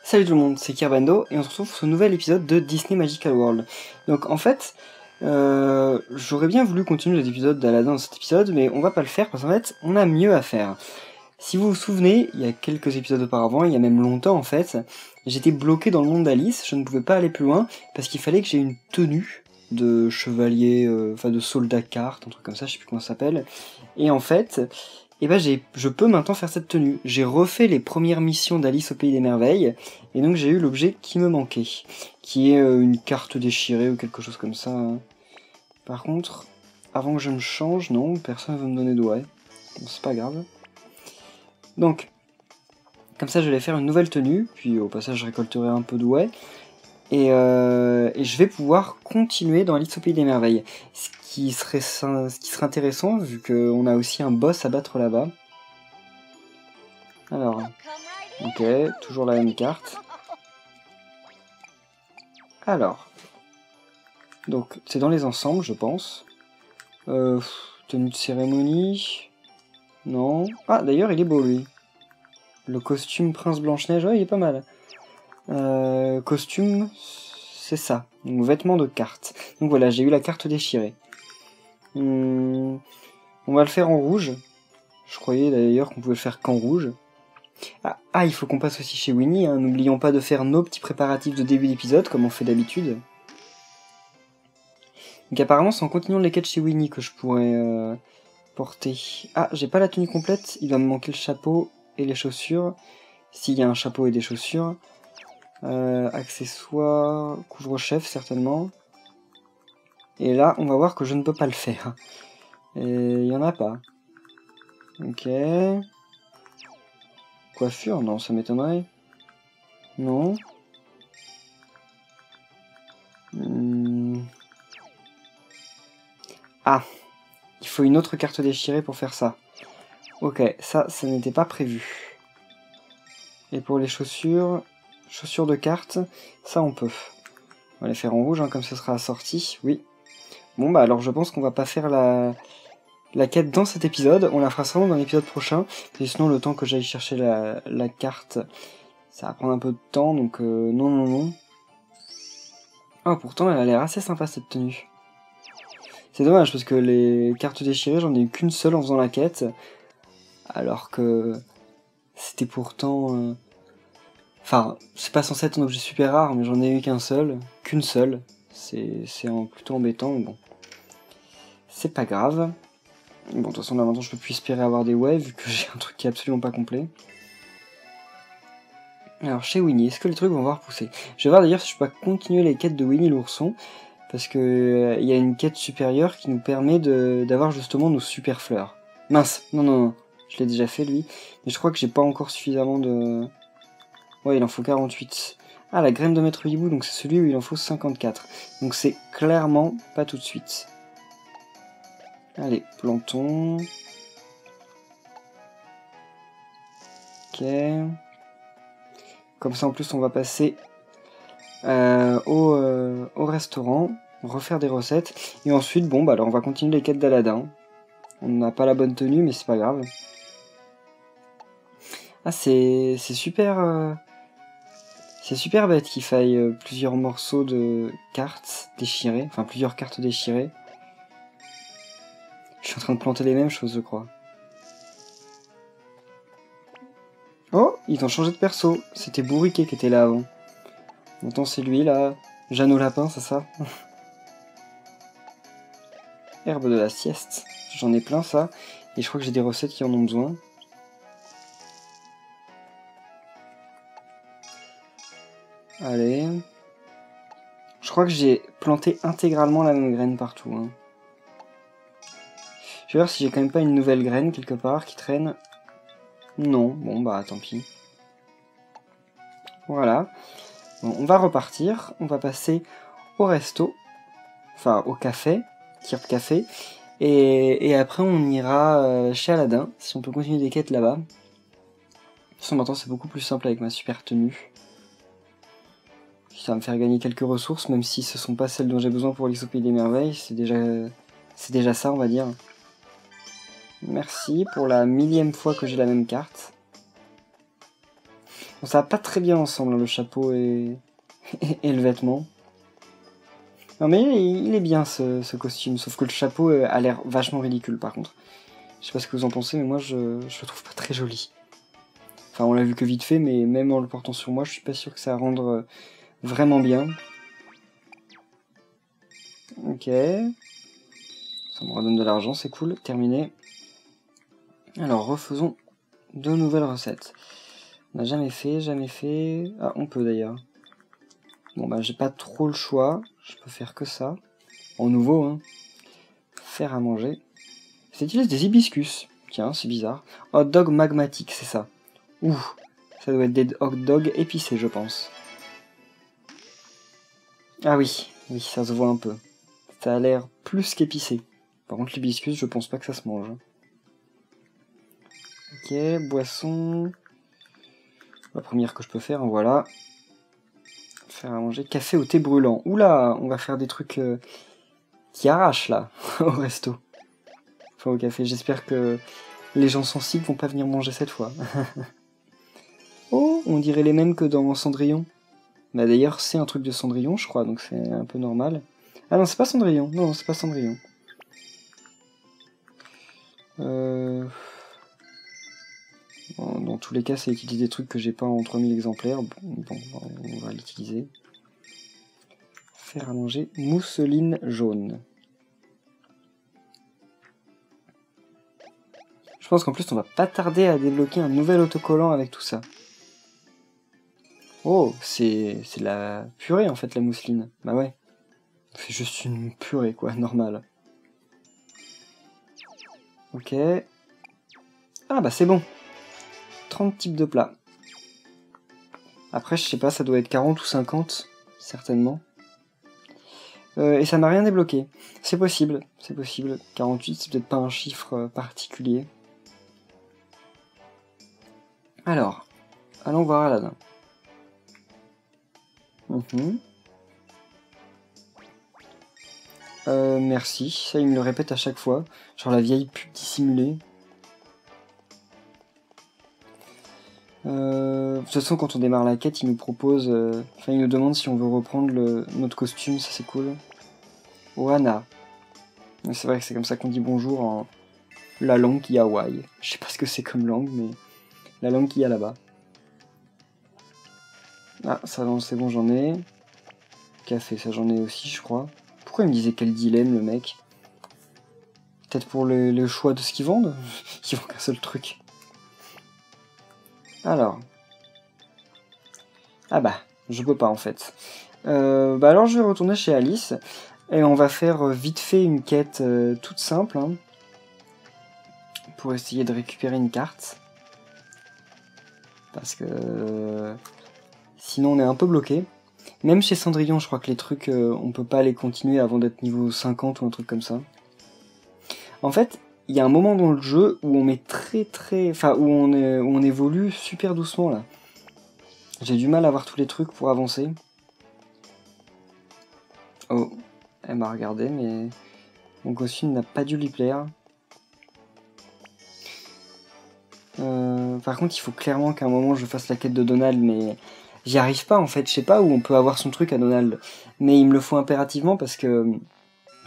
Salut tout le monde, c'est Kirbando et on se retrouve pour ce nouvel épisode de Disney Magical World. Donc en fait, j'aurais bien voulu continuer les épisodes d'Aladin dans cet épisode, mais on va pas le faire parce qu'en fait, on a mieux à faire. Si vous vous souvenez, il y a quelques épisodes auparavant, il y a même longtemps en fait, j'étais bloqué dans le monde d'Alice, je ne pouvais pas aller plus loin parce qu'il fallait que j'ai une tenue de chevalier, enfin de soldat carte, un truc comme ça, je sais plus comment ça s'appelle. Et en fait, et ben je peux maintenant faire cette tenue. J'ai refait les premières missions d'Alice au Pays des Merveilles, et donc j'ai eu l'objet qui me manquait, qui est une carte déchirée ou quelque chose comme ça. Par contre, avant que je me change, non, personne ne veut me donner de ouais. Bon, c'est pas grave. Donc, comme ça je vais faire une nouvelle tenue, puis au passage je récolterai un peu de ouais, et je vais pouvoir continuer dans Alice au Pays des Merveilles. Ce qui serait intéressant, vu qu'on a aussi un boss à battre là-bas. Alors, ok, toujours la même carte. Alors, donc c'est dans les ensembles, je pense. Tenue de cérémonie. Non. Ah, d'ailleurs, il est beau, lui. Le costume Prince Blanche-Neige, ouais, il est pas mal. Costume, c'est ça. Donc, vêtements de carte. Donc voilà, j'ai eu la carte déchirée. On va le faire en rouge. Je croyais d'ailleurs qu'on pouvait le faire qu'en rouge. Ah, il faut qu'on passe aussi chez Winnie, hein. N'oublions pas de faire nos petits préparatifs de début d'épisode, comme on fait d'habitude. Donc apparemment c'est en continuant les quêtes chez Winnie que je pourrais porter. Ah, j'ai pas la tenue complète, il va me manquer le chapeau et les chaussures. S'il y a un chapeau et des chaussures. Accessoires, couvre-chef certainement. Et là, on va voir que je ne peux pas le faire. Et il y en a pas. Ok. Coiffure? Non, ça m'étonnerait. Non. Ah, il faut une autre carte déchirée pour faire ça. Ok, ça n'était pas prévu. Et pour les chaussures de carte, ça on peut. On va les faire en rouge, hein, comme ce sera assorti, oui. Bon bah alors je pense qu'on va pas faire la quête dans cet épisode, on la fera sûrement dans l'épisode prochain, et sinon le temps que j'aille chercher la carte, ça va prendre un peu de temps, donc non. Ah, pourtant elle a l'air assez sympa cette tenue. C'est dommage parce que les cartes déchirées, j'en ai eu qu'une seule en faisant la quête, alors que c'était pourtant... Enfin, c'est pas censé être un objet super rare, mais j'en ai eu qu'une seule. C'est plutôt embêtant, mais bon. C'est pas grave. Bon, de toute façon, là maintenant, je peux plus espérer avoir des waves, vu que j'ai un truc qui est absolument pas complet. Alors, chez Winnie, est-ce que les trucs vont voir pousser? Je vais voir d'ailleurs si je peux pas continuer les quêtes de Winnie l'ourson, parce que y a une quête supérieure qui nous permet d'avoir justement nos super fleurs. Mince, non, je l'ai déjà fait lui, mais je crois que j'ai pas encore suffisamment de... Ouais, il en faut 48. Ah, la graine de Maître Hibou, donc c'est celui où il en faut 54. Donc c'est clairement pas tout de suite. Allez, plantons. Ok. Comme ça, en plus, on va passer au restaurant, refaire des recettes. Et ensuite, bon, bah alors on va continuer les quêtes d'Aladin. On n'a pas la bonne tenue, mais c'est pas grave. Ah, c'est super... C'est super bête qu'il faille plusieurs morceaux de cartes déchirées, enfin plusieurs cartes déchirées. Je suis en train de planter les mêmes choses, je crois. Oh, ils ont changé de perso. C'était Bourriquet qui était là avant. Maintenant c'est lui là. Jeannot Lapin, c'est ça? Herbe de la sieste. J'en ai plein ça. Et je crois que j'ai des recettes qui en ont besoin. Allez. Je crois que j'ai planté intégralement la même graine partout. Hein. Je vais voir si j'ai quand même pas une nouvelle graine quelque part qui traîne. Non, bon bah tant pis. Voilà. Bon, on va repartir. On va passer au resto. Enfin au café. Kirp Café. Et après on ira chez Aladin. Si on peut continuer des quêtes là-bas. De toute façon maintenant c'est beaucoup plus simple avec ma super tenue. Ça va me faire gagner quelques ressources, même si ce sont pas celles dont j'ai besoin pour Alice au Pays des Merveilles, c'est déjà ça on va dire. Merci pour la 1000e fois que j'ai la même carte. Bon, ça va pas très bien ensemble, hein, le chapeau et... et le vêtement. Non mais il est bien ce costume, sauf que le chapeau a l'air vachement ridicule par contre. Je sais pas ce que vous en pensez, mais moi je le trouve pas très joli. Enfin on l'a vu que vite fait, mais même en le portant sur moi, je suis pas sûr que ça va rendre vraiment bien. Ok. Ça me redonne de l'argent, c'est cool, terminé. Alors refaisons de nouvelles recettes. On n'a jamais fait... Ah, on peut d'ailleurs. Bon bah j'ai pas trop le choix, je peux faire que ça. En nouveau, hein. Faire à manger. Ça utilise des hibiscus. Tiens, c'est bizarre. Hot dog magmatique, c'est ça. Ouh, ça doit être des hot dogs épicés, je pense. Ah oui, oui, ça se voit un peu. Ça a l'air plus qu'épicé. Par contre, l'hibiscus, je pense pas que ça se mange. Ok, boisson. La première que je peux faire, voilà. Faire à manger. Café au thé brûlant. Oula, on va faire des trucs qui arrachent là, au resto. Enfin, au café. J'espère que les gens sensibles vont pas venir manger cette fois. Oh, on dirait les mêmes que dans Cendrillon. Bah d'ailleurs, c'est un truc de Cendrillon, je crois, donc c'est un peu normal. Ah non, c'est pas Cendrillon. Non, c'est pas Cendrillon. Dans tous les cas, ça utilise des trucs que j'ai pas en 3000 exemplaires. Bon, on va l'utiliser. Faire à manger mousseline jaune. Je pense qu'en plus, on va pas tarder à débloquer un nouvel autocollant avec tout ça. Oh, c'est de la purée en fait, la mousseline. Bah ouais. C'est juste une purée, quoi, normale. Ok. Ah bah c'est bon. 30 types de plats. Après, je sais pas, ça doit être 40 ou 50, certainement. Et ça m'a rien débloqué. C'est possible, c'est possible. 48, c'est peut-être pas un chiffre particulier. Alors, allons voir Aladdin. Merci, ça il me le répète à chaque fois. Genre la vieille pub dissimulée. De toute façon, quand on démarre la quête, il nous propose... Enfin, il nous demande si on veut reprendre notre costume, ça c'est cool. Oana. C'est vrai que c'est comme ça qu'on dit bonjour en la langue qui y a Hawaï. Je sais pas ce que c'est comme langue, mais la langue qu'il y a là-bas. Ah, ça c'est bon, j'en ai. Café, ça j'en ai aussi, je crois. Pourquoi il me disait quel dilemme, le mec? Peut-être pour le choix de ce qu'ils vendent? Ils vendent qu'un seul truc. Alors. Ah bah, je peux pas en fait. Bah alors je vais retourner chez Alice. Et on va faire vite fait une quête toute simple. Hein, pour essayer de récupérer une carte. Parce que... sinon on est un peu bloqué. Même chez Cendrillon, je crois que les trucs, on peut pas les continuer avant d'être niveau 50 ou un truc comme ça. En fait, il y a un moment dans le jeu où on met enfin, où on évolue super doucement, là. J'ai du mal à voir tous les trucs pour avancer. Oh, elle m'a regardé, mais... mon costume n'a pas dû lui plaire. Par contre, il faut clairement qu'à un moment je fasse la quête de Donald, mais... j'y arrive pas, en fait. Je sais pas où on peut avoir son truc à Donald. Mais il me le faut impérativement, parce que...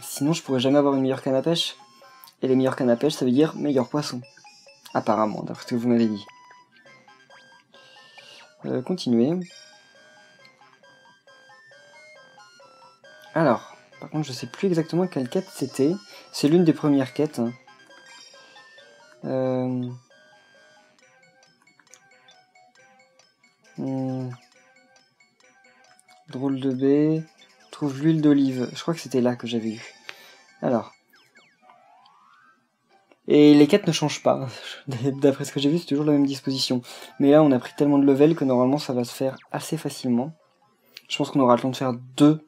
sinon, je pourrais jamais avoir une meilleure canne à pêche. Et les meilleures cannes à pêche, ça veut dire meilleur poisson. Apparemment, d'après ce que vous m'avez dit. Continuer. Alors, par contre, je sais plus exactement quelle quête c'était. C'est l'une des premières quêtes. Hein. Drôle de baie. Trouve l'huile d'olive. Je crois que c'était là que j'avais eu. Alors. Et les quêtes ne changent pas. D'après ce que j'ai vu, c'est toujours la même disposition. Mais là, on a pris tellement de level que normalement, ça va se faire assez facilement. Je pense qu'on aura le temps de faire 2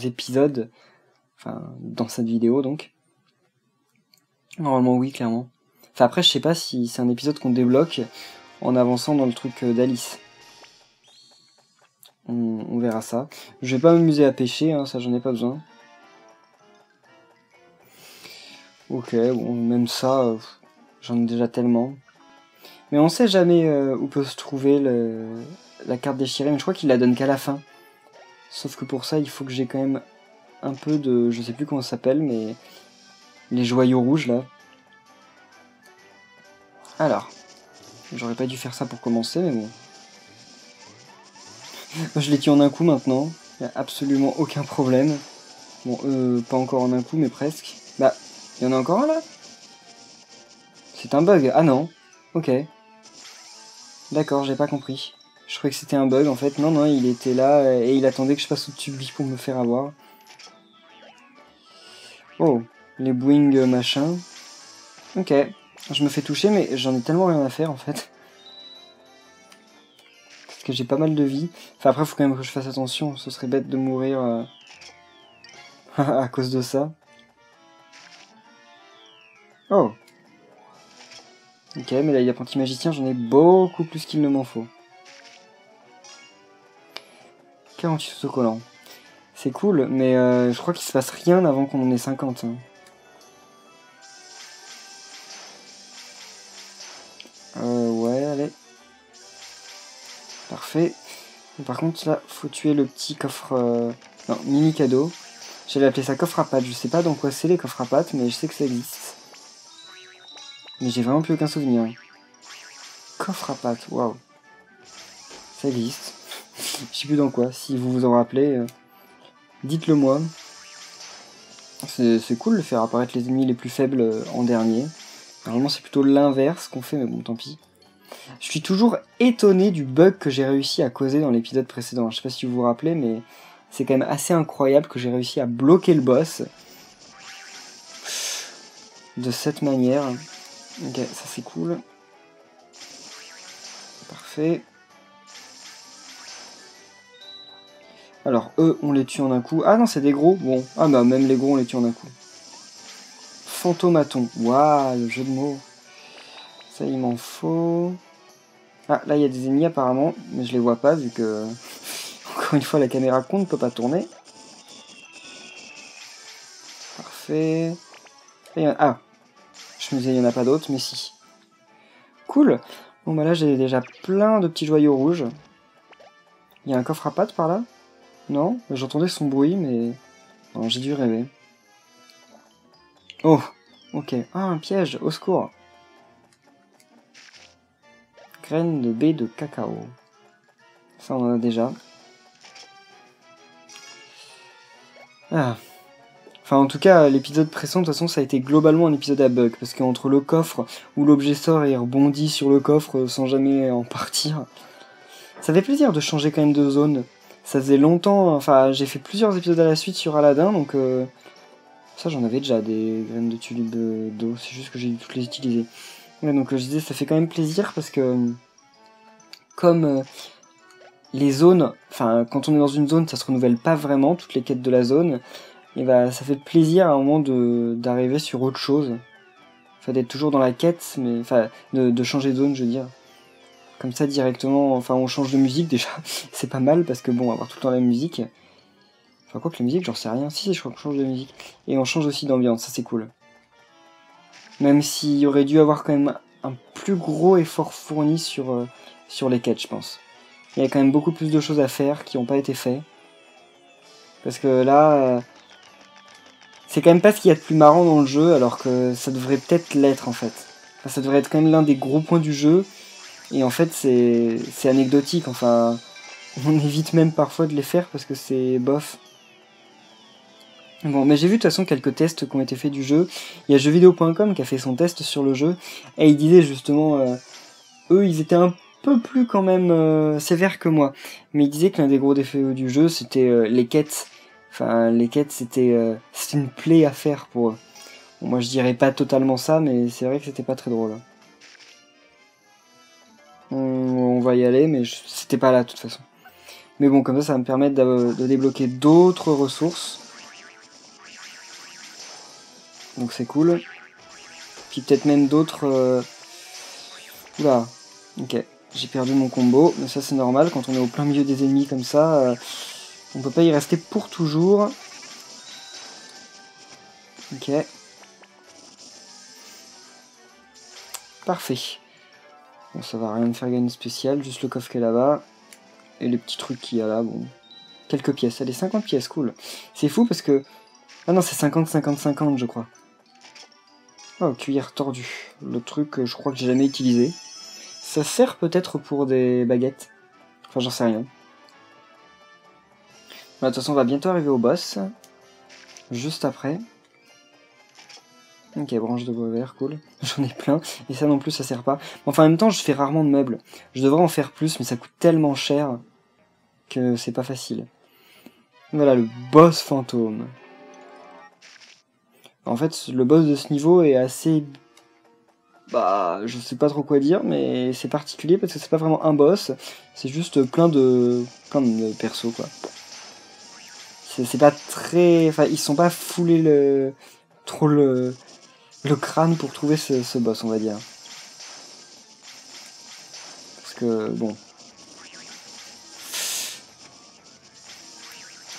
épisodes. Enfin, dans cette vidéo, donc. Normalement, oui, clairement. Enfin, après, je sais pas si c'est un épisode qu'on débloque en avançant dans le truc d'Alice. On verra ça. Je vais pas m'amuser à pêcher, hein, ça j'en ai pas besoin. Ok, bon, même ça, j'en ai déjà tellement. Mais on sait jamais où peut se trouver la carte déchirée, mais je crois qu'il la donne qu'à la fin. Sauf que pour ça, il faut que j'ai quand même un peu de... Je sais plus comment ça s'appelle, mais... Les joyaux rouges, là. Alors. J'aurais pas dû faire ça pour commencer, mais bon. Je l'ai tué en un coup, maintenant. Il n'y a absolument aucun problème. Bon, pas encore en un coup, mais presque. Bah, il y en a encore un, là? C'est un bug. Ah non. Ok. D'accord, j'ai pas compris. Je croyais que c'était un bug, en fait. Non, non, il était là, et il attendait que je passe au-dessus de lui pour me faire avoir. Oh, les Boeing machin. Ok, je me fais toucher, mais j'en ai tellement rien à faire en fait. Parce que j'ai pas mal de vie. Enfin après, faut quand même que je fasse attention, ce serait bête de mourir à cause de ça. Oh. Ok, mais là, il y a apprenti magicien, j'en ai beaucoup plus qu'il ne m'en faut. 48 autocollants. C'est cool, mais je crois qu'il se passe rien avant qu'on en ait 50. Hein. Ouais, allez. Parfait. Par contre, là, faut tuer le petit coffre... Non, mini cadeau. J'allais appeler ça coffre à pâtes. Je sais pas dans quoi c'est les coffres à pâtes, mais je sais que ça existe. Mais j'ai vraiment plus aucun souvenir. Coffre à pâtes, waouh. Ça existe. Je sais plus dans quoi. Si vous vous en rappelez, dites-le moi. C'est cool de faire apparaître les ennemis les plus faibles en dernier. Normalement, c'est plutôt l'inverse qu'on fait, mais bon, tant pis. Je suis toujours étonné du bug que j'ai réussi à causer dans l'épisode précédent. Je sais pas si vous vous rappelez, mais c'est quand même assez incroyable que j'ai réussi à bloquer le boss de cette manière. Ok, ça c'est cool. Parfait. Alors, eux, on les tue en un coup. Ah non, c'est des gros. Bon, ah bah même les gros, on les tue en un coup. Fantomaton. Waouh, le jeu de mots. Ça, il m'en faut. Ah, là, il y a des ennemis apparemment, mais je les vois pas vu que... Encore une fois, la caméra con ne peut pas tourner. Parfait. Ah, je me disais, il n'y en a pas d'autres, mais si. Cool. Bon, bah là, j'ai déjà plein de petits joyaux rouges. Il y a un coffre à pâtes par là? Non? J'entendais son bruit, mais... Non, j'ai dû rêver. Oh, ok. Ah, un piège, au secours. Graines de baie de cacao. Ça, on en a déjà. Ah. Enfin, en tout cas, l'épisode précédent, de toute façon, ça a été globalement un épisode à bug. Parce qu'entre le coffre, où l'objet sort et rebondit sur le coffre sans jamais en partir... Ça fait plaisir de changer quand même de zone. Ça faisait longtemps... Enfin, j'ai fait plusieurs épisodes à la suite sur Aladdin, donc... Ça, j'en avais déjà, des graines de tulipe d'eau. C'est juste que j'ai dû toutes les utiliser. Ouais, donc je disais, ça fait quand même plaisir, parce que... Comme... les zones... Enfin, quand on est dans une zone, ça se renouvelle pas vraiment, toutes les quêtes de la zone... Et bah ça fait plaisir à un moment d'arriver sur autre chose. Enfin d'être toujours dans la quête, mais enfin de changer de zone je veux dire. Comme ça directement, enfin on change de musique déjà, c'est pas mal parce que bon avoir tout le temps la musique. Enfin quoi que la musique j'en sais rien, si je crois qu'on change de musique. Et on change aussi d'ambiance, ça c'est cool. Même s'il y aurait dû avoir quand même un plus gros effort fourni sur les quêtes je pense. Il y a quand même beaucoup plus de choses à faire qui n'ont pas été faites. Parce que là... c'est quand même pas ce qu'il y a de plus marrant dans le jeu, alors que ça devrait peut-être l'être en fait. Enfin, ça devrait être quand même l'un des gros points du jeu, et en fait c'est anecdotique, enfin on évite même parfois de les faire parce que c'est bof. Bon, mais j'ai vu de toute façon quelques tests qui ont été faits du jeu. Il y a jeuxvideo.com qui a fait son test sur le jeu, et il disait justement, eux ils étaient un peu plus quand même sévères que moi, mais ils disaient que l'un des gros défauts du jeu c'était les quêtes. Enfin, les quêtes, c'était une plaie à faire pour eux. Bon, moi, je dirais pas totalement ça, mais c'est vrai que c'était pas très drôle. On va y aller, mais c'était pas là, de toute façon. Mais bon, comme ça va me permettre de débloquer d'autres ressources. Donc c'est cool. Puis peut-être même d'autres... Oula, ok. J'ai perdu mon combo, mais ça c'est normal, quand on est au plein milieu des ennemis comme ça, on peut pas y rester pour toujours. Ok. Parfait. Bon, ça va rien me faire gagner spécial, juste le coffre qui est là-bas. Et les petits trucs qu'il y a là, bon. Quelques pièces, allez, 50 pièces, cool. C'est fou parce que... Ah non, c'est 50, 50, 50, je crois. Oh, cuillère tordue. Le truc que je crois que j'ai jamais utilisé. Ça sert peut-être pour des baguettes. Enfin, j'en sais rien. De toute façon, on va bientôt arriver au boss. Juste après. Ok, branche de bois vert, cool. J'en ai plein. Et ça non plus, ça sert pas. Enfin, en même temps, je fais rarement de meubles. Je devrais en faire plus, mais ça coûte tellement cher que c'est pas facile. Voilà, le boss fantôme. En fait, le boss de ce niveau est assez... Bah, je sais pas trop quoi dire, mais c'est particulier parce que c'est pas vraiment un boss. C'est juste plein de persos, quoi. C'est pas très... Enfin, ils sont pas foulés trop le crâne pour trouver ce boss, on va dire. Parce que, bon...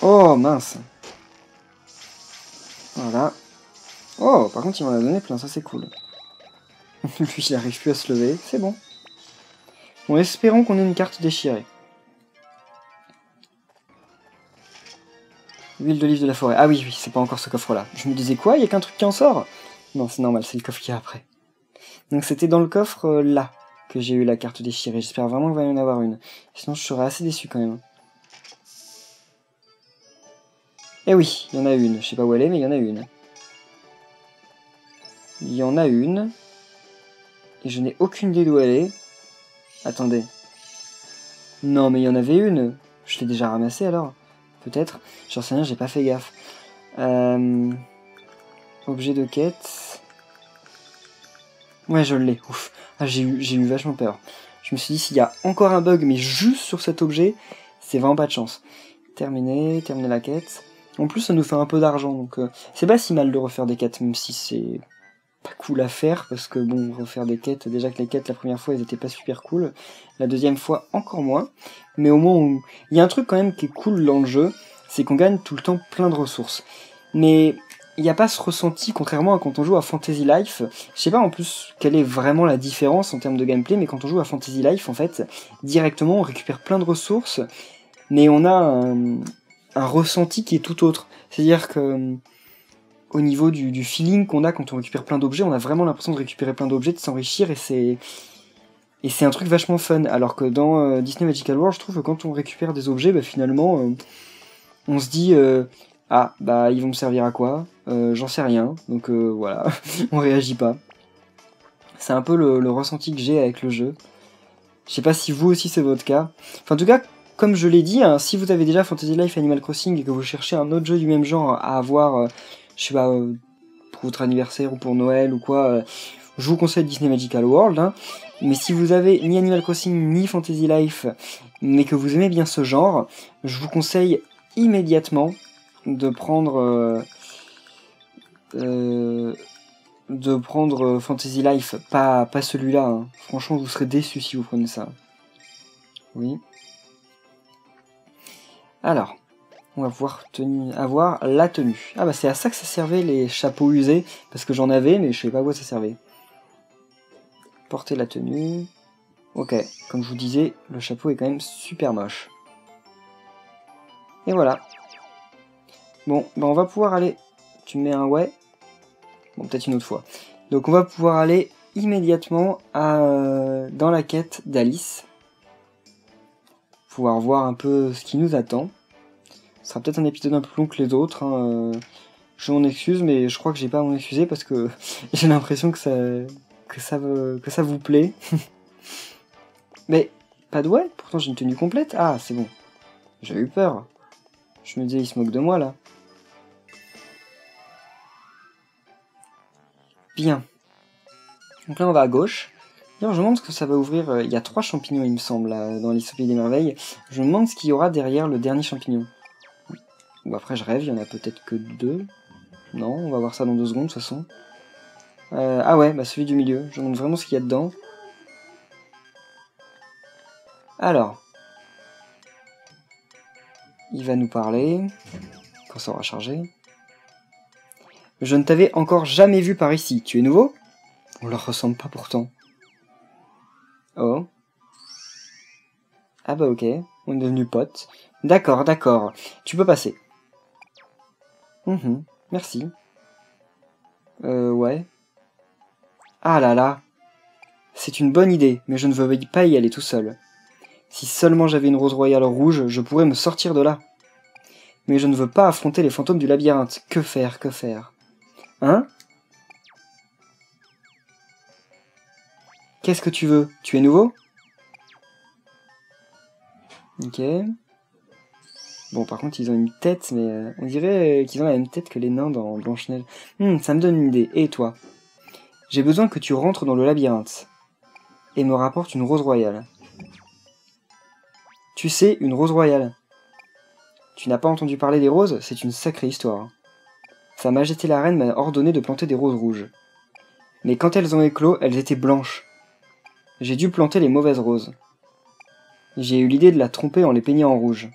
Oh, mince. Voilà. Oh, par contre, il m'en a donné plein, ça c'est cool. Lui, il arrive plus à se lever, c'est bon. Bon, espérons qu'on ait une carte déchirée. Huile d'olive de la forêt. Ah oui, oui, c'est pas encore ce coffre-là. Je me disais quoi, il y a qu'un truc qui en sort? Non, c'est normal, c'est le coffre qu'il y a après. Donc c'était dans le coffre là que j'ai eu la carte déchirée. J'espère vraiment qu'il va y en avoir une. Sinon, je serais assez déçu quand même. Eh oui, il y en a une. Je sais pas où elle est, mais il y en a une. Il y en a une. Et je n'ai aucune idée d'où elle est. Attendez. Non, mais il y en avait une. Je l'ai déjà ramassée alors. Peut-être. J'en sais rien, j'ai pas fait gaffe. Objet de quête. Ouais, je l'ai. Ouf. Ah, j'ai eu vachement peur. Je me suis dit, s'il y a encore un bug, mais juste sur cet objet, c'est vraiment pas de chance. Terminé la quête. En plus, ça nous fait un peu d'argent, donc c'est pas si mal de refaire des quêtes, même si c'est pas cool à faire, parce que bon, refaire des quêtes, déjà que les quêtes, la première fois, elles étaient pas super cool. La deuxième fois, encore moins. Mais au moins, il y a un truc quand même qui est cool dans le jeu, c'est qu'on gagne tout le temps plein de ressources. Mais il n'y a pas ce ressenti, contrairement à quand on joue à Fantasy Life. Je sais pas en plus quelle est vraiment la différence en termes de gameplay, mais quand on joue à Fantasy Life, en fait, directement, on récupère plein de ressources, mais on a un ressenti qui est tout autre. C'est-à-dire que au niveau du feeling qu'on a quand on récupère plein d'objets, on a vraiment l'impression de récupérer plein d'objets, de s'enrichir, et c'est un truc vachement fun. Alors que dans Disney Magical World, je trouve que quand on récupère des objets, bah, finalement, on se dit ah, bah ils vont me servir à quoi? J'en sais rien, donc voilà, on réagit pas. C'est un peu le ressenti que j'ai avec le jeu. Je sais pas si vous aussi c'est votre cas. Enfin, en tout cas, comme je l'ai dit, hein, si vous avez déjà Fantasy Life Animal Crossing et que vous cherchez un autre jeu du même genre à avoir, je sais pas, pour votre anniversaire ou pour Noël ou quoi, je vous conseille Disney Magical World. Hein. Mais si vous avez ni Animal Crossing ni Fantasy Life, mais que vous aimez bien ce genre, je vous conseille immédiatement de prendre Fantasy Life, pas celui-là. Hein. Franchement, vous serez déçus si vous prenez ça. Oui. Alors, on va pouvoir avoir la tenue. Ah bah c'est à ça que ça servait les chapeaux usés, parce que j'en avais, mais je sais pas à quoi ça servait. Porter la tenue. Ok, comme je vous disais, le chapeau est quand même super moche. Et voilà. Bon, bah on va pouvoir aller... Tu me mets un ouais. Bon, peut-être une autre fois. Donc on va pouvoir aller immédiatement dans la quête d'Alice. Pouvoir voir un peu ce qui nous attend. Ce sera peut-être un épisode un peu plus long que les autres. Hein. Je m'en excuse, mais je crois que j'ai pas à m'en excuser parce que j'ai l'impression que ça vous plaît. Mais pas de ouais, pourtant j'ai une tenue complète. Ah, c'est bon. J'ai eu peur. Je me disais, il se moque de moi là. Bien. Donc là, on va à gauche. D'ailleurs, je me demande ce que ça va ouvrir. Il y a 3 champignons, il me semble, là, dans l'Alice au Pays des Merveilles. Je me demande ce qu'il y aura derrière le dernier champignon. Ou après, je rêve, il y en a peut-être que 2. Non, on va voir ça dans 2 secondes, de toute façon. Ah ouais, bah celui du milieu. Je me demande vraiment ce qu'il y a dedans. Alors. Il va nous parler. Quand ça aura chargé. Je ne t'avais encore jamais vu par ici. Tu es nouveau? On leur ressemble pas pourtant. Oh. Ah bah ok, on est devenus potes. D'accord, d'accord. Tu peux passer. Merci. Ouais. Ah là là. C'est une bonne idée, mais je ne veux pas y aller tout seul. Si seulement j'avais une rose royale rouge, je pourrais me sortir de là. Mais je ne veux pas affronter les fantômes du labyrinthe. Que faire, que faire? Hein? Qu'est-ce que tu veux? Tu es nouveau? Ok. Bon, par contre, ils ont une tête, mais on dirait qu'ils ont la même tête que les nains dans Blanche-Neige. Ça me donne une idée. Et toi? J'ai besoin que tu rentres dans le labyrinthe et me rapportes une rose royale. Tu sais, une rose royale. Tu n'as pas entendu parler des roses? C'est une sacrée histoire. Sa Majesté la Reine m'a ordonné de planter des roses rouges. Mais quand elles ont éclos, elles étaient blanches. J'ai dû planter les mauvaises roses. J'ai eu l'idée de la tromper en les peignant en rouge.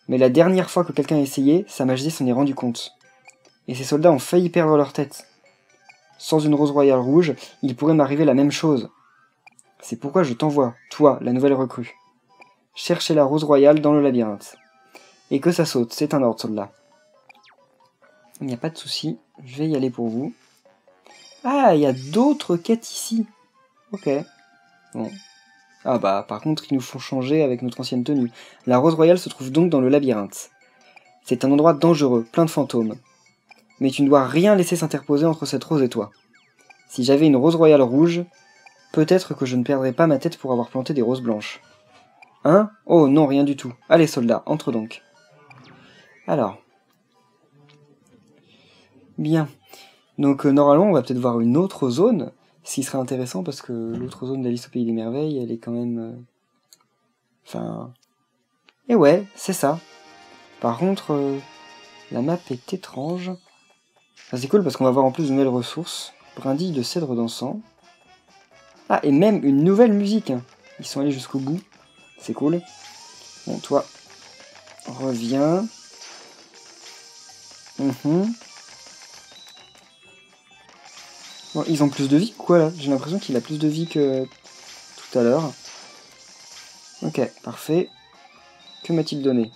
Mais la dernière fois que quelqu'un a essayé, Sa Majesté s'en est rendu compte. Et ses soldats ont failli perdre leur tête. Sans une rose royale rouge, il pourrait m'arriver la même chose. C'est pourquoi je t'envoie, toi, la nouvelle recrue. Chercher la rose royale dans le labyrinthe. Et que ça saute, c'est un ordre, soldat. Il n'y a pas de souci, je vais y aller pour vous. Ah, il y a d'autres quêtes ici. Ok. Bon. Ah bah, par contre, ils nous font changer avec notre ancienne tenue. La rose royale se trouve donc dans le labyrinthe. C'est un endroit dangereux, plein de fantômes. Mais tu ne dois rien laisser s'interposer entre cette rose et toi. Si j'avais une rose royale rouge, peut-être que je ne perdrais pas ma tête pour avoir planté des roses blanches. Hein? Oh non, rien du tout. Allez, soldats, entre donc. Alors. Bien. Donc normalement, on va peut-être voir une autre zone, ce qui serait intéressant parce que l'autre zone d'Alice au Pays des Merveilles, elle est quand même... Enfin... Et ouais, c'est ça. Par contre, la map est étrange. Enfin, c'est cool parce qu'on va voir en plus de nouvelles ressources. Brindilles de cèdre d'encens. Ah, et même une nouvelle musique. Ils sont allés jusqu'au bout. C'est cool. Bon, toi, reviens. Bon, ils ont plus de vie ou quoi là? J'ai l'impression qu'il a plus de vie que tout à l'heure. Ok, parfait. Que m'a-t-il donné?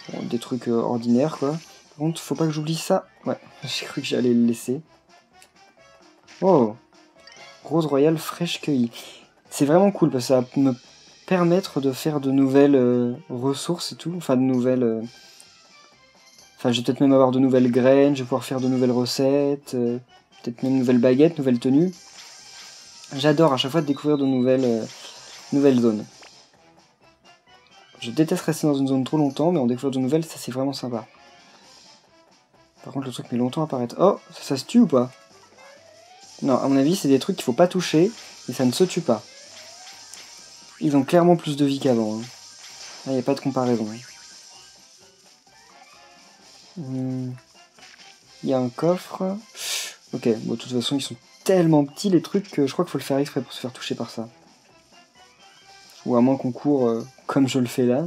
Bon, des trucs ordinaires quoi. Par contre, faut pas que j'oublie ça. Ouais, j'ai cru que j'allais le laisser. Oh, rose royale fraîche cueillie. C'est vraiment cool parce que ça va me permettre de faire de nouvelles ressources et tout. Enfin, de nouvelles... Enfin, je vais peut-être même avoir de nouvelles graines, je vais pouvoir faire de nouvelles recettes, peut-être même de nouvelles baguettes, nouvelles tenues. J'adore à chaque fois de découvrir de nouvelles zones. Je déteste rester dans une zone trop longtemps, mais en découvrir de nouvelles, ça c'est vraiment sympa. Par contre, le truc met longtemps à apparaître. Oh, ça se tue ou pas? Non, à mon avis, c'est des trucs qu'il faut pas toucher, et ça ne se tue pas. Ils ont clairement plus de vie qu'avant. Hein. Là, il n'y a pas de comparaison. Il y a un coffre. Ok, bon, de toute façon, ils sont tellement petits les trucs que je crois qu'il faut le faire exprès pour se faire toucher par ça. Ou à moins qu'on court comme je le fais là.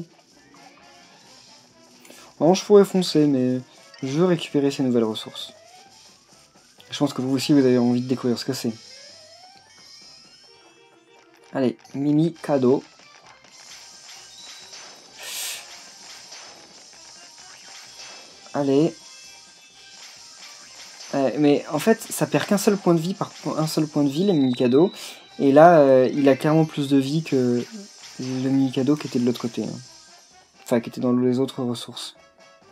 Alors, je pourrais foncer, mais je veux récupérer ces nouvelles ressources. Je pense que vous aussi, vous avez envie de découvrir ce que c'est. Allez, Mimi, cadeau. Allez. Mais en fait, ça perd qu'un seul point de vie par un seul point de vie, les mini-cadeaux. Et là, il a clairement plus de vie que le mini-cadeau qui était de l'autre côté. Hein. Enfin, qui était dans les autres ressources.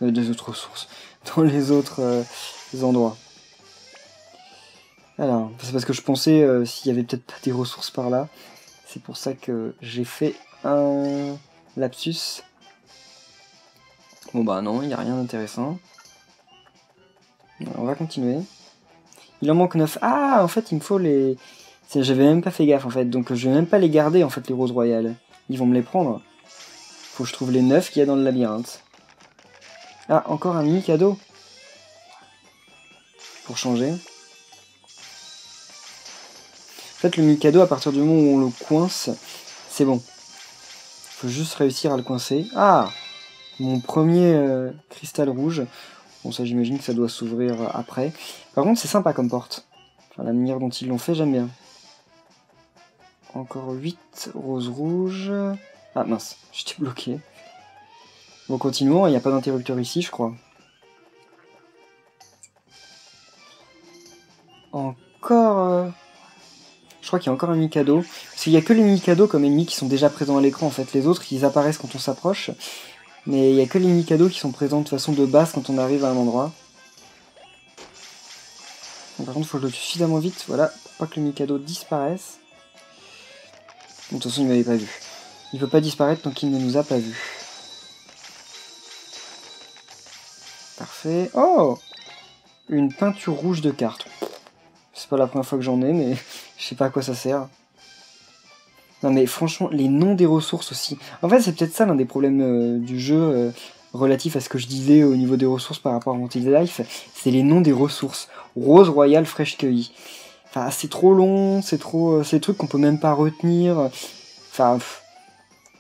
Des autres ressources. Dans les autres endroits. Alors, c'est parce que je pensais s'il y avait peut-être pas des ressources par là. C'est pour ça que j'ai fait un lapsus. Bon bah non, il n'y a rien d'intéressant. On va continuer. Il en manque 9. Ah, en fait, il me faut les... J'avais même pas fait gaffe, en fait. Donc, je vais même pas les garder, en fait, les roses royales. Ils vont me les prendre. Faut que je trouve les 9 qu'il y a dans le labyrinthe. Ah, encore un mini-cadeau. Pour changer. En fait, le mini-cadeau, à partir du moment où on le coince, c'est bon. Faut juste réussir à le coincer. Ah, mon premier cristal rouge. Bon, ça, j'imagine que ça doit s'ouvrir après. Par contre, c'est sympa comme porte. Enfin, la manière dont ils l'ont fait, j'aime bien. encore 8 roses rouges. Ah mince, j'étais bloqué. Bon, continuons, il n'y a pas d'interrupteur ici, je crois. Encore... Je crois qu'il y a encore un Mikado. Parce qu'il n'y a que les Mikado comme ennemis qui sont déjà présents à l'écran, en fait. Les autres, ils apparaissent quand on s'approche. Mais il n'y a que les Mikado qui sont présents de façon de base quand on arrive à un endroit. Donc, par contre, il faut que je le tue suffisamment vite, voilà, pour pas que le Mikado disparaisse. Bon, de toute façon, il m'avait pas vu. Il peut pas disparaître tant qu'il ne nous a pas vus. Parfait. Oh! Une peinture rouge de carte. C'est pas la première fois que j'en ai, mais je sais pas à quoi ça sert. Non mais franchement, les noms des ressources aussi. En fait, c'est peut-être ça l'un des problèmes du jeu relatif à ce que je disais au niveau des ressources par rapport à Until Life. C'est les noms des ressources. Rose royale fraîche cueillie. Enfin, c'est trop long, c'est trop... c'est des trucs qu'on peut même pas retenir. Enfin...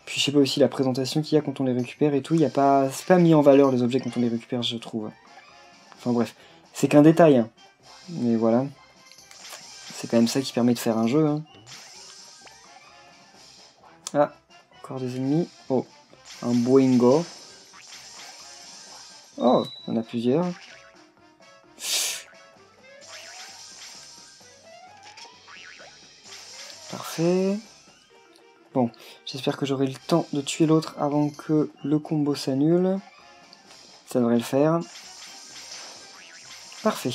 Puis je sais pas aussi la présentation qu'il y a quand on les récupère et tout. Il y a pas... C'est pas mis en valeur les objets quand on les récupère, je trouve. Enfin bref. C'est qu'un détail. Hein. Mais voilà. C'est quand même ça qui permet de faire un jeu. Hein. Ah, encore des ennemis. Oh, un Boingo. Oh, il y en a plusieurs. Parfait. Bon, j'espère que j'aurai le temps de tuer l'autre avant que le combo s'annule. Ça devrait le faire. Parfait.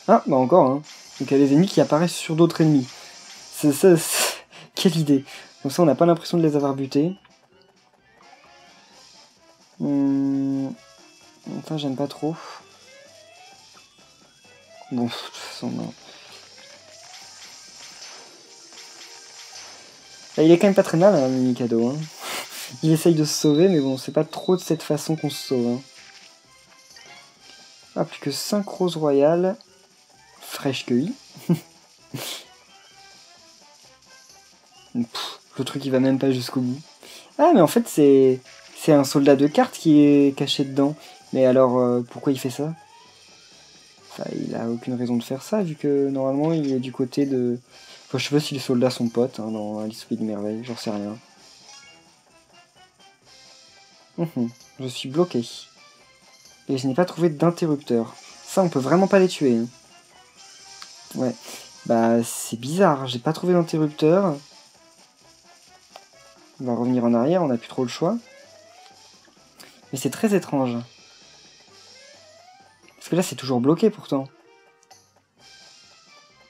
Ah, bah encore, hein. Donc il y a des ennemis qui apparaissent sur d'autres ennemis. C'est ça, quelle idée. Comme ça, on n'a pas l'impression de les avoir butés. Enfin, j'aime pas trop. Bon, de toute façon, non. Là, il est quand même pas très mal, hein, le Mikado. Hein. Il essaye de se sauver, mais bon, c'est pas trop de cette façon qu'on se sauve. Hein. Ah, plus que 5 roses royales. Fraîches cueillies. Le truc, il va même pas jusqu'au bout. Ah, mais en fait, c'est un soldat de carte qui est caché dedans. Mais alors, pourquoi il fait ça? Enfin, il a aucune raison de faire ça, vu que normalement, il est du côté de... Enfin, je sais pas si les soldats sont potes hein, dans Alice au Pays des Merveilles, j'en sais rien. Je suis bloqué. Et je n'ai pas trouvé d'interrupteur. Ça, on peut vraiment pas les tuer. Hein. Ouais. Bah, c'est bizarre, j'ai pas trouvé d'interrupteur. On va revenir en arrière, on n'a plus trop le choix. Mais c'est très étrange. Parce que là, c'est toujours bloqué, pourtant.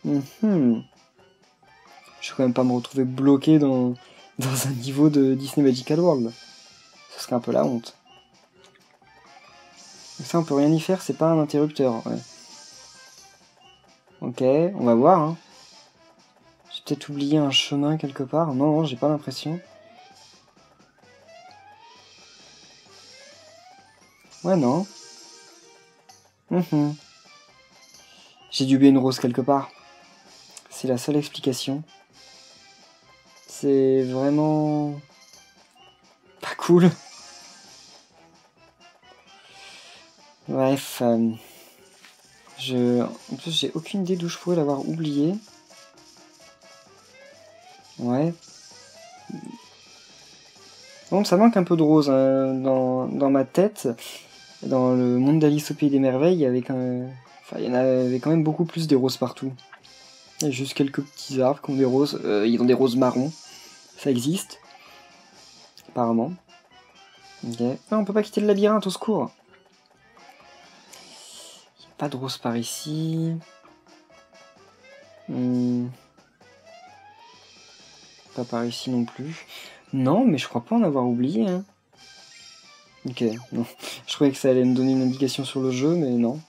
Je vais quand même pas me retrouver bloqué dans un niveau de Disney Magical World. Ce serait un peu la honte. Donc ça, on peut rien y faire, c'est pas un interrupteur. Ouais. Ok, on va voir. Hein. J'ai peut-être oublié un chemin quelque part. Non, non, j'ai pas l'impression. Ouais, non. J'ai dû oublier une rose quelque part. C'est la seule explication. C'est vraiment... pas cool. Bref. En plus, j'ai aucune idée d'où je pourrais l'avoir oublié. Ouais. Bon, ça manque un peu de rose hein, dans ma tête. Dans le monde d'Alice au Pays des Merveilles, il y avait il y en avait quand même beaucoup plus des roses partout. Il y a juste quelques petits arbres qui ont des roses. Ils ont des roses marrons. Ça existe. Apparemment. Ok. Ah, on peut pas quitter le labyrinthe, au secours. Il n'y a pas de rose par ici. Pas par ici non plus. Non, mais je crois pas en avoir oublié. Hein. Ok, non. Je croyais que ça allait me donner une indication sur le jeu, mais non.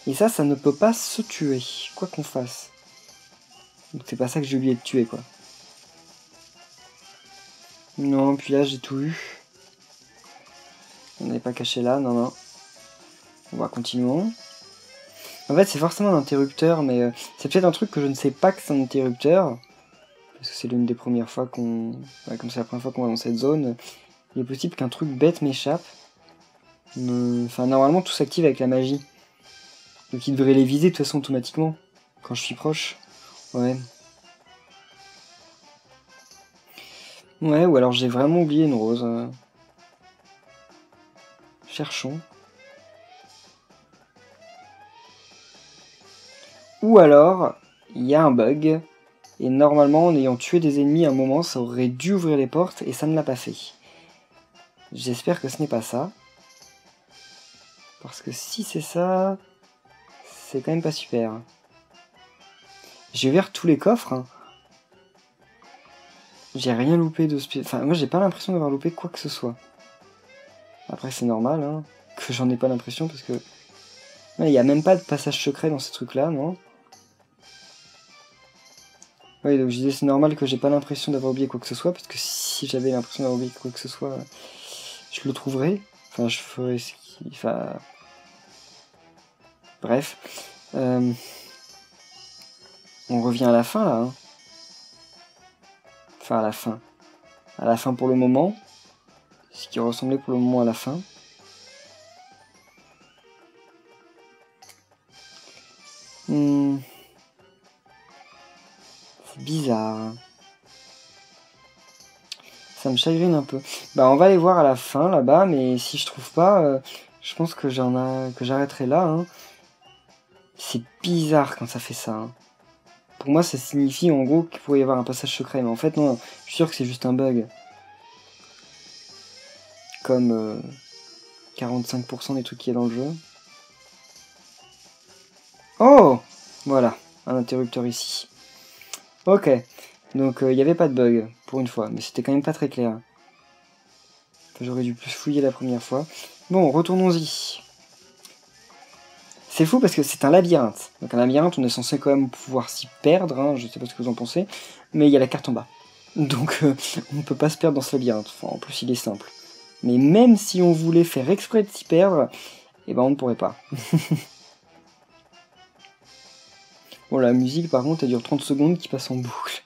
Et ça ne peut pas se tuer, quoi qu'on fasse. Donc c'est pas ça que j'ai oublié de tuer, quoi. Non, puis là, j'ai tout eu. On n'est pas caché là, non, non. On va continuer. En fait, c'est forcément un interrupteur, mais c'est peut-être un truc que je ne sais pas que c'est un interrupteur. Parce que c'est l'une des premières fois qu'on... Ouais, comme c'est la première fois qu'on va dans cette zone, il est possible qu'un truc bête m'échappe. Enfin, normalement, tout s'active avec la magie. Donc il devrait les viser de toute façon automatiquement. Quand je suis proche. Ouais. Ouais, ou alors j'ai vraiment oublié une rose. Cherchons. Ou alors, il y a un bug, et normalement, en ayant tué des ennemis à un moment, ça aurait dû ouvrir les portes, et ça ne l'a pas fait. J'espère que ce n'est pas ça. Parce que si c'est ça, c'est quand même pas super. J'ai ouvert tous les coffres. Hein. J'ai rien loupé de spécial. Enfin, moi j'ai pas l'impression d'avoir loupé quoi que ce soit. Après, c'est normal hein, que j'en ai pas l'impression parce que. Il n'y a même pas de passage secret dans ces trucs-là, non? Oui, donc je disais c'est normal que j'ai pas l'impression d'avoir oublié quoi que ce soit parce que si j'avais l'impression d'avoir oublié quoi que ce soit, je le trouverais. Enfin, je ferais ce qu'il. Enfin. Bref. On revient à la fin là. Hein. Enfin, à la fin. À la fin pour le moment. Ce qui ressemblait pour le moment à la fin. C'est bizarre. Ça me chagrine un peu. Bah on va aller voir à la fin là-bas, mais si je trouve pas, je pense que j'arrêterai là. Hein. C'est bizarre quand ça fait ça. Hein. Pour moi ça signifie en gros qu'il pourrait y avoir un passage secret, mais en fait non, je suis sûr que c'est juste un bug. Comme 45% des trucs qu'il y a dans le jeu. Oh! Voilà, un interrupteur ici. Ok, donc il n'y avait pas de bug, pour une fois, mais c'était quand même pas très clair. J'aurais dû plus fouiller la première fois. Bon, retournons-y. C'est fou parce que c'est un labyrinthe. Donc un labyrinthe, on est censé quand même pouvoir s'y perdre, hein, je sais pas ce que vous en pensez, mais il y a la carte en bas. Donc on ne peut pas se perdre dans ce labyrinthe. Enfin, en plus il est simple. Mais même si on voulait faire exprès de s'y perdre, eh ben on ne pourrait pas. Bon, la musique par contre elle dure 30 secondes qui passe en boucle.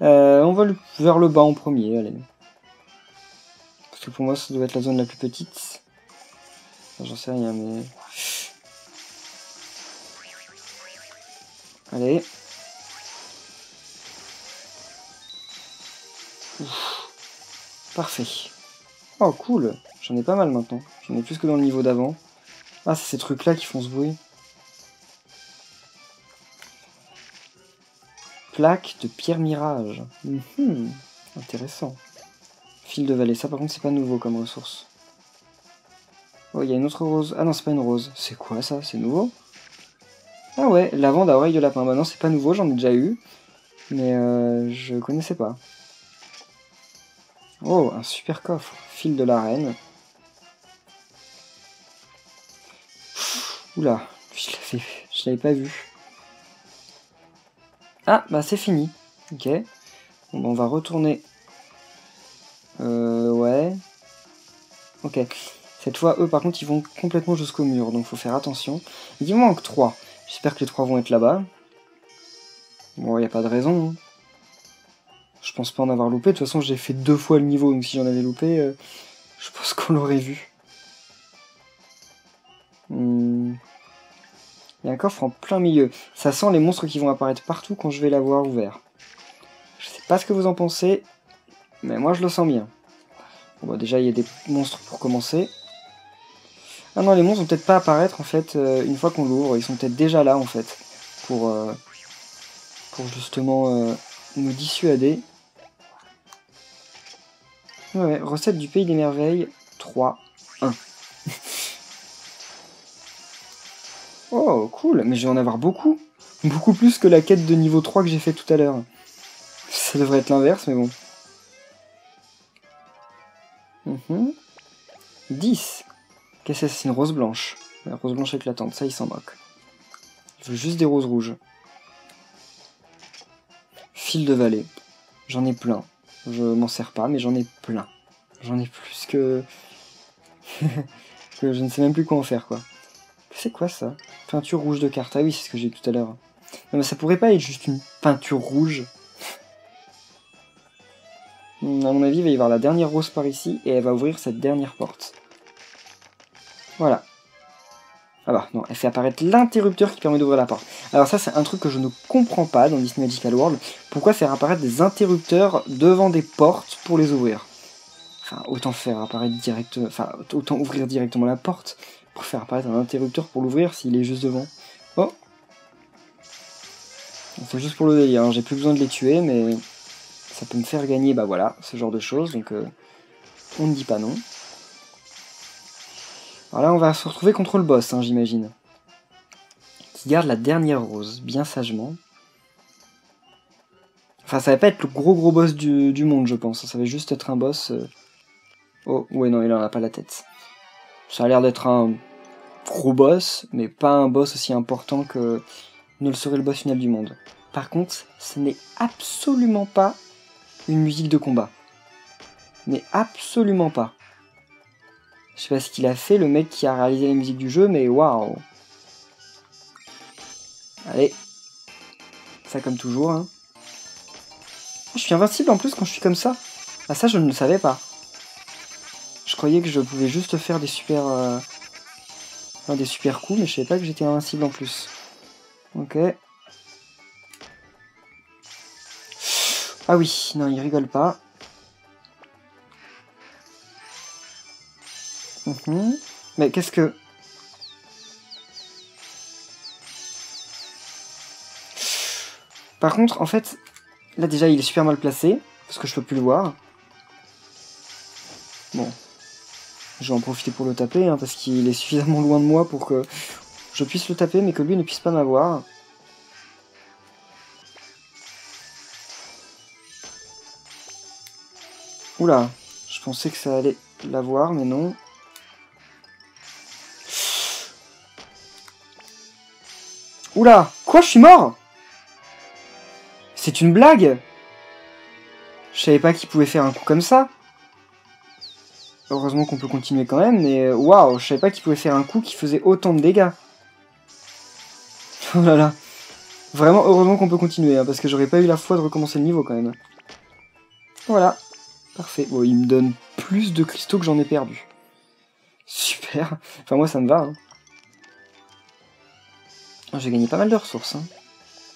On va vers le bas en premier, allez. Parce que pour moi ça doit être la zone la plus petite. Enfin, j'en sais rien mais... Allez. Ouf. Parfait. Oh cool, j'en ai pas mal maintenant. J'en ai plus que dans le niveau d'avant. Ah, c'est ces trucs là qui font ce bruit. Plaque de pierre mirage. Intéressant. Fil de vallée, ça par contre c'est pas nouveau comme ressource. Oh, il y a une autre rose. Ah non, c'est pas une rose. C'est quoi ça? C'est nouveau? Ah ouais, lavande à oreille de lapin. Bah non, c'est pas nouveau, j'en ai déjà eu. Mais je connaissais pas. Oh, un super coffre. Fil de la reine. Oula, je l'avais pas vu. Ah, bah c'est fini. Ok. Bon, bah, on va retourner. Ouais. Ok. Cette fois, eux, par contre, ils vont complètement jusqu'au mur, donc faut faire attention. Il manque 3. J'espère que les 3 vont être là-bas. Bon, y a pas de raison. Hein. Je pense pas en avoir loupé. De toute façon, j'ai fait 2 fois le niveau, donc si j'en avais loupé, je pense qu'on l'aurait vu. Il y a un coffre en plein milieu. Ça sent les monstres qui vont apparaître partout quand je vais l'avoir ouvert. Je sais pas ce que vous en pensez, mais moi je le sens bien. Bon, bah, déjà, il y a des monstres pour commencer. Ah non, les monstres vont peut-être pas apparaître en fait une fois qu'on l'ouvre. Ils sont peut-être déjà là en fait pour justement nous dissuader. Ouais, recette du pays des merveilles 3, 1. Oh, cool, mais je vais en avoir beaucoup. Beaucoup plus que la quête de niveau 3 que j'ai fait tout à l'heure. Ça devrait être l'inverse, mais bon. 10. Qu'est-ce que c'est? C'est une rose blanche. La rose blanche éclatante, ça il s'en moque. Je veux juste des roses rouges. Fil de vallée. J'en ai plein. Je m'en sers pas, mais j'en ai plein. J'en ai plus que... que je ne sais même plus quoi en faire, quoi. C'est quoi ça? Peinture rouge de carte. Ah oui, c'est ce que j'ai dit tout à l'heure. Non mais ça pourrait pas être juste une peinture rouge. À mon avis, il va y avoir la dernière rose par ici, et elle va ouvrir cette dernière porte. Voilà. Ah bah non, elle fait apparaître l'interrupteur qui permet d'ouvrir la porte. Alors ça c'est un truc que je ne comprends pas dans Disney Magical World. Pourquoi faire apparaître des interrupteurs devant des portes pour les ouvrir? Enfin, autant faire apparaître direct, enfin, autant ouvrir directement la porte pour faire apparaître un interrupteur pour l'ouvrir s'il est juste devant. Oh, c'est juste pour le délire, hein. J'ai plus besoin de les tuer, mais ça peut me faire gagner, bah voilà, ce genre de choses, donc on ne dit pas non. Alors là, on va se retrouver contre le boss, hein, j'imagine. Qui garde la dernière rose, bien sagement. Enfin, ça va pas être le gros boss du monde, je pense. Ça va juste être un boss... Oh, ouais, non, il en a pas la tête. Ça a l'air d'être un gros boss, mais pas un boss aussi important que ne le serait le boss final du monde. Par contre, ce n'est absolument pas une musique de combat. Mais absolument pas. Je sais pas ce qu'il a fait, le mec qui a réalisé la musique du jeu, mais waouh. Allez. Ça comme toujours, hein. Je suis invincible en plus quand je suis comme ça. Ah ça, je ne le savais pas. Je croyais que je pouvais juste faire des super... des super coups, mais je savais pas que j'étais invincible en plus. Ok. Ah oui, non, il rigole pas. Mais qu'est-ce que... Par contre, en fait, là déjà il est super mal placé, parce que je peux plus le voir. Bon. Je vais en profiter pour le taper, hein, parce qu'il est suffisamment loin de moi pour que je puisse le taper, mais que lui ne puisse pas m'avoir. Oula, je pensais que ça allait l'avoir, mais non. Oula, quoi, je suis mort? C'est une blague? Je savais pas qu'il pouvait faire un coup comme ça. Heureusement qu'on peut continuer quand même, mais waouh, je savais pas qu'il pouvait faire un coup qui faisait autant de dégâts. Oh là là. Vraiment, heureusement qu'on peut continuer, hein, parce que j'aurais pas eu la foi de recommencer le niveau quand même. Voilà. Parfait. Bon, il me donne plus de cristaux que j'en ai perdu. Super. Enfin, moi, ça me va. Hein. J'ai gagné pas mal de ressources. Hein.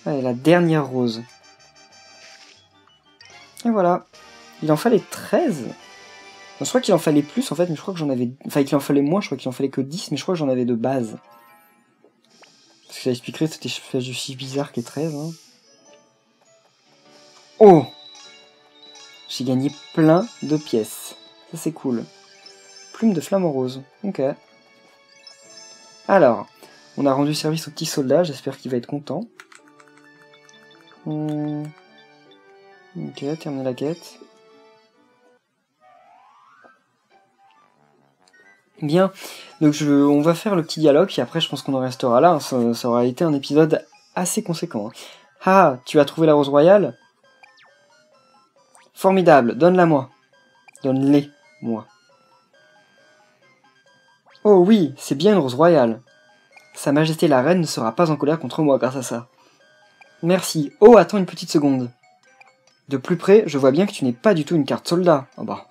Allez, la dernière rose. Et voilà. Il en fallait 13. Je crois qu'il en fallait plus, en fait, mais je crois que j'en avais... Enfin, qu'il en fallait moins, je crois qu'il en fallait que 10, mais je crois que j'en avais de base. Parce que ça expliquerait cette espèce de chiffre bizarre qui est 13. Hein. Oh! J'ai gagné plein de pièces. Ça, c'est cool. Plume de flamme rose. Ok. Alors, on a rendu service au petit soldat, j'espère qu'il va être content. Ok, terminer la quête. Bien, donc on va faire le petit dialogue, puis après je pense qu'on en restera là, hein. Ça aura été un épisode assez conséquent. Hein. Ah, tu as trouvé la rose royale? Formidable, donne-la moi. Donne-les, moi. Oh oui, c'est bien une rose royale. Sa Majesté la Reine ne sera pas en colère contre moi grâce à ça. Merci. Oh, attends une petite seconde. De plus près, je vois bien que tu n'es pas du tout une carte soldat. Oh bah,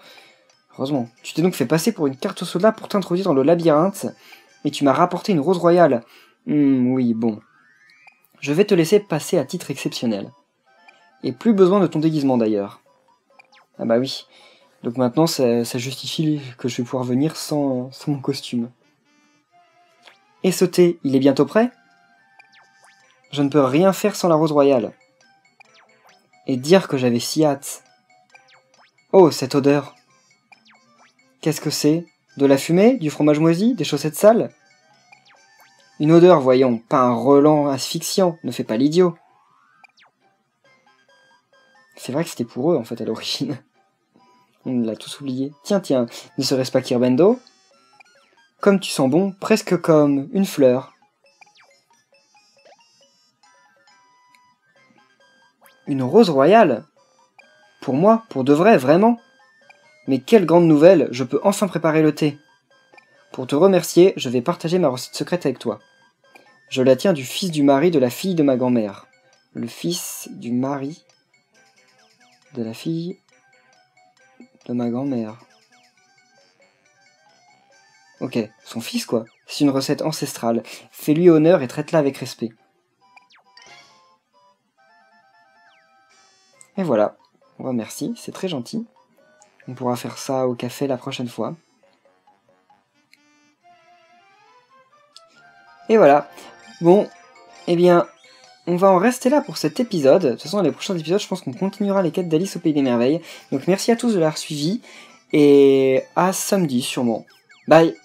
heureusement. Tu t'es donc fait passer pour une carte soldat pour t'introduire dans le labyrinthe, et tu m'as rapporté une rose royale. Oui, bon. Je vais te laisser passer à titre exceptionnel. Et plus besoin de ton déguisement d'ailleurs. Ah bah oui. Donc maintenant, ça justifie que je vais pouvoir venir sans mon costume. Et ce thé, il est bientôt prêt? Je ne peux rien faire sans la rose royale. Et dire que j'avais si hâte. Oh, cette odeur. Qu'est-ce que c'est? De la fumée? Du fromage moisi? Des chaussettes sales? Une odeur, voyons, pas un relent asphyxiant, ne fais pas l'idiot. C'est vrai que c'était pour eux, en fait, à l'origine. On l'a tous oublié. Tiens, ne serait-ce pas Kirbendo? Comme tu sens bon, presque comme une fleur. Une rose royale? Pour moi, pour de vrai, vraiment? Mais quelle grande nouvelle, je peux enfin préparer le thé. Pour te remercier, je vais partager ma recette secrète avec toi. Je la tiens du fils du mari de la fille de ma grand-mère. Le fils du mari de la fille de ma grand-mère. Ok, son fils quoi. C'est une recette ancestrale. Fais-lui honneur et traite-la avec respect. Et voilà. Oh, merci, c'est très gentil. On pourra faire ça au café la prochaine fois. Et voilà. Bon, eh bien, on va en rester là pour cet épisode. De toute façon, dans les prochains épisodes, je pense qu'on continuera les quêtes d'Alice au Pays des Merveilles. Donc merci à tous de l'avoir suivi. Et à samedi sûrement. Bye!